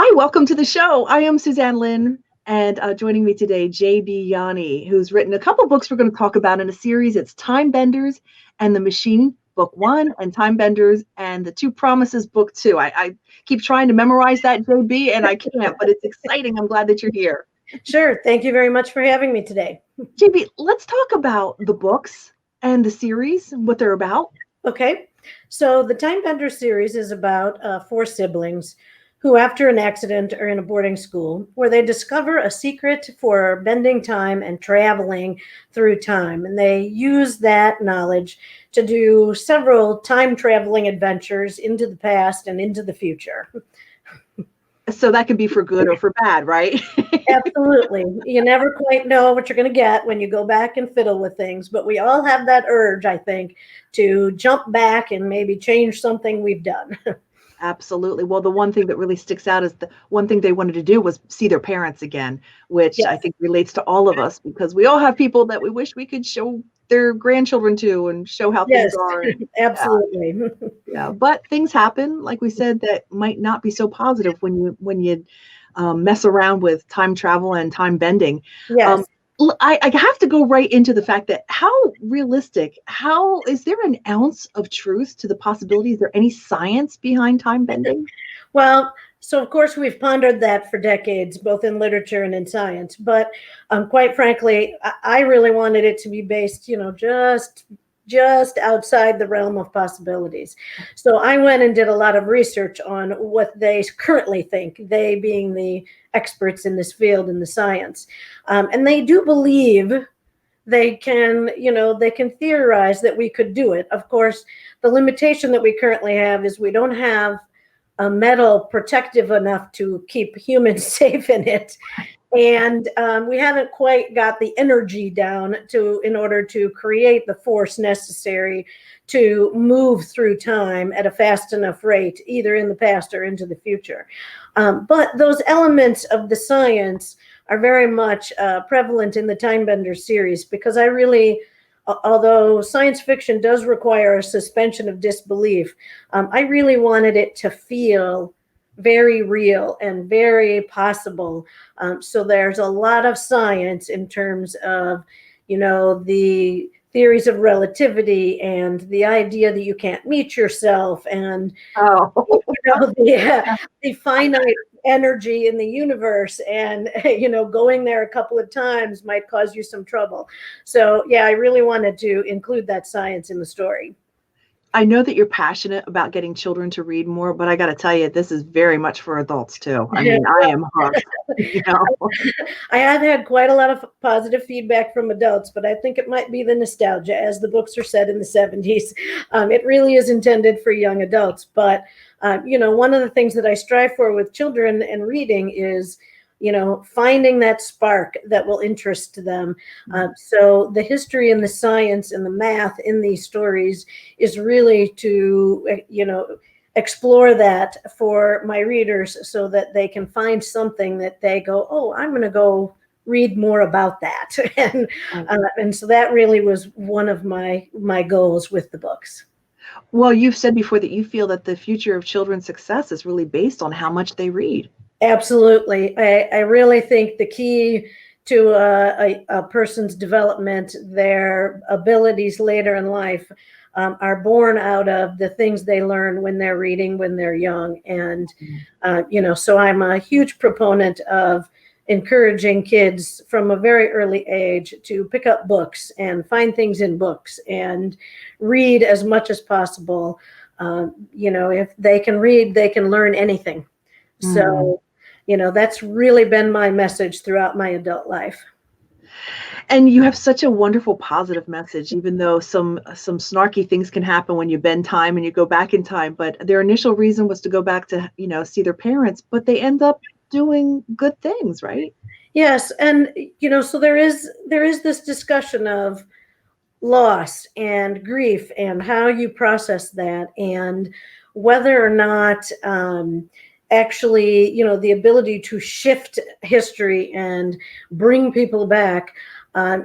Hi, welcome to the show. I am Suzanne Lynn, and joining me today, JB Yanni, who's written a couple books we're going to talk about in a series. It's Time Benders and the Machine, Book 1, and Time Benders and the Two Promises, Book 2. I keep trying to memorize that, JB, and I can't, but it's exciting. I'm glad that you're here. Sure. Thank you very much for having me today. JB, let's talk about the books and the series and what they're about. Okay. So the Time Bender series is about 4 siblings who, after an accident, are in a boarding school where they discover a secret for bending time and traveling through time. And they use that knowledge to do several time traveling adventures into the past and into the future. So that could be for good or for bad, right? Absolutely. You never quite know what you're going to get when you go back and fiddle with things, but we all have that urge, I think, to jump back and maybe change something we've done. Absolutely. Well, the one thing that really sticks out is the one thing they wanted to do was see their parents again, which I think relates to all of us because we all have people that we wish we could show their grandchildren to and show how things are. And, absolutely. Yeah, but things happen, like we said, that might not be so positive when you mess around with time travel and time bending. Yes. I have to go right into the fact that how realistic, how is there an ounce of truth to the possibility? Is there any science behind time bending? Well, so of course we've pondered that for decades, both in literature and in science. But quite frankly, I really wanted it to be based, just outside the realm of possibilities. So I went and did a lot of research on what they currently think, they being the experts in this field in the science. And they do believe they can theorize that we could do it. Of course, the limitation that we currently have is we don't have a metal protective enough to keep humans safe in it. And we haven't quite got the energy down in order to create the force necessary to move through time at a fast enough rate, either in the past or into the future. But those elements of the science are very much prevalent in the Time Bender series because although science fiction does require a suspension of disbelief, I really wanted it to feel very real and very possible. So there's a lot of science in terms of, the theories of relativity and the idea that you can't meet yourself and the finite energy in the universe and, going there a couple of times might cause you some trouble. So, yeah, I really wanted to include that science in the story. I know that you're passionate about getting children to read more, but I got to tell you, this is very much for adults too. I mean, I am hooked. I have had quite a lot of positive feedback from adults, but I think it might be the nostalgia, as the books are set in the 70s. It really is intended for young adults. But, one of the things that I strive for with children and reading is, finding that spark that will interest them. So the history and the science and the math in these stories is really to, explore that for my readers so that they can find something that they go, oh, I'm going to go read more about that. And so that really was one of my goals with the books. Well, you've said before that you feel that the future of children's success is really based on how much they read. Absolutely. I really think the key to a person's development, their abilities later in life, are born out of the things they learn when they're reading, when they're young. And, so I'm a huge proponent of encouraging kids from a very early age to pick up books and find things in books and read as much as possible. If they can read, they can learn anything. So, that's really been my message throughout my adult life. And you have such a wonderful positive message, even though some snarky things can happen when you bend time and you go back in time. But their initial reason was to go back to, see their parents, but they end up doing good things, right? Yes. And, so there is this discussion of loss and grief and how you process that and whether or not actually, the ability to shift history and bring people back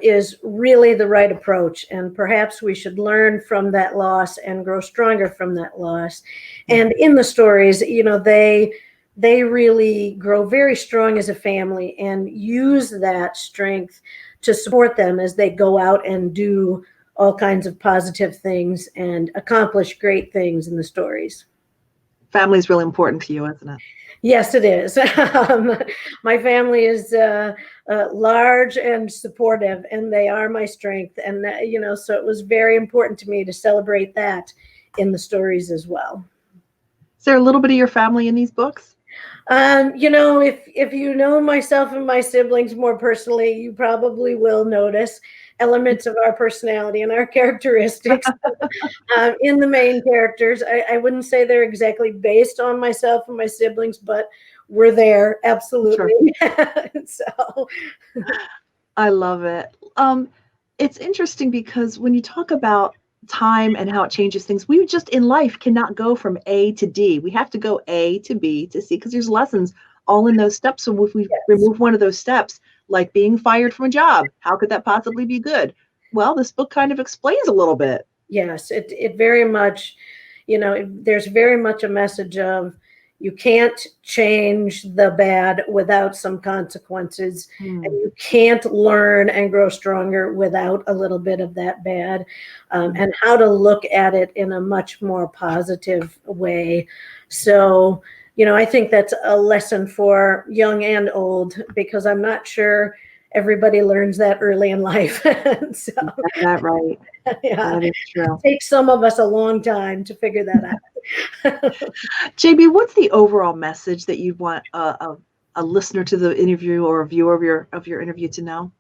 is really the right approach. And perhaps we should learn from that loss and grow stronger from that loss. And in the stories, they they really grow very strong as a family and use that strength to support them as they go out and do all kinds of positive things and accomplish great things in the stories. Family is really important to you, isn't it? Yes, it is. My family is large and supportive, and they are my strength. And, so it was very important to me to celebrate that in the stories as well. Is there a little bit of your family in these books? If you know myself and my siblings more personally, you probably will notice elements of our personality and our characteristics in the main characters. I wouldn't say they're exactly based on myself and my siblings, but we're there, absolutely. Sure. So I love it. It's interesting because when you talk about time and how it changes things, we just in life cannot go from A to D. We have to go A to B to C because there's lessons all in those steps. So if we remove one of those steps, like being fired from a job, how could that possibly be good? Well, this book kind of explains a little bit. Yes, it very much, there's very much a message of you can't change the bad without some consequences, and you can't learn and grow stronger without a little bit of that bad, and how to look at it in a much more positive way. So, I think that's a lesson for young and old, because I'm not sure everybody learns that early in life. So, that's right. Yeah, that is true. It takes some of us a long time to figure that out. JB, what's the overall message that you'd want a listener to the interview or a viewer of your interview to know?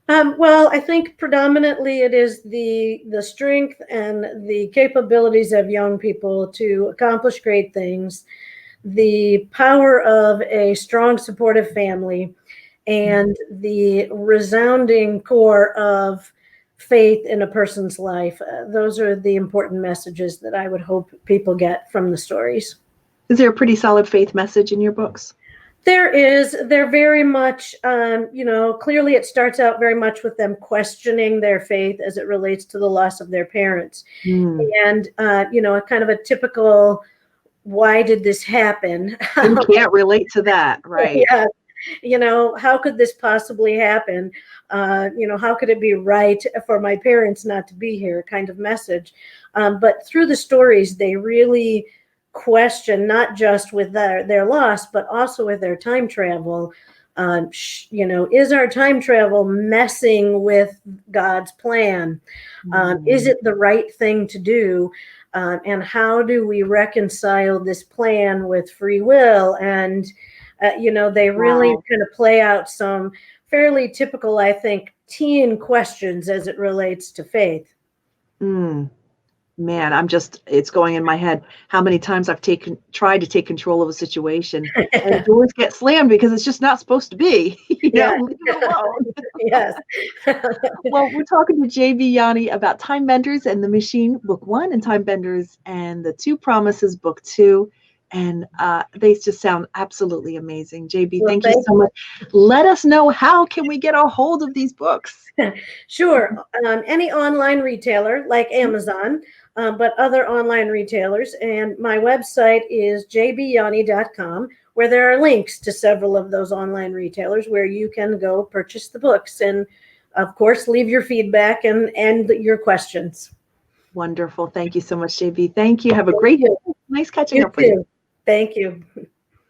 Well, I think predominantly it is the strength and the capabilities of young people to accomplish great things, the power of a strong, supportive family, and the resounding core of faith in a person's life. Those are the important messages that I would hope people get from the stories. Is there a pretty solid faith message in your books? There is. They're very much, clearly it starts out very much with them questioning their faith as it relates to the loss of their parents. And, a kind of a typical, why did this happen? You can't relate to that, right? Yeah. How could this possibly happen? How could it be right for my parents not to be here, kind of message. But through the stories, they really question, not just with their loss, but also with their time travel. Is our time travel messing with God's plan? Is it the right thing to do? And how do we reconcile this plan with free will? And they really kind of play out some fairly typical, I think, teen questions as it relates to faith. Man, it's going in my head how many times I've tried to take control of a situation and doors get slammed because it's just not supposed to be. Leave it alone. Yes. Well, we're talking to JB Yanni about Time Benders and the Machine, Book 1, and Time Benders and the Two Promises, Book 2. And they just sound absolutely amazing. JB, thank you so much. Let us know, how can we get a hold of these books? Sure. Any online retailer like Amazon, but other online retailers. And my website is jbyanni.com, where there are links to several of those online retailers where you can go purchase the books. And, of course, leave your feedback and your questions. Wonderful. Thank you so much, JB. Thank you. Have a great day. Nice catching up with you. Thank you.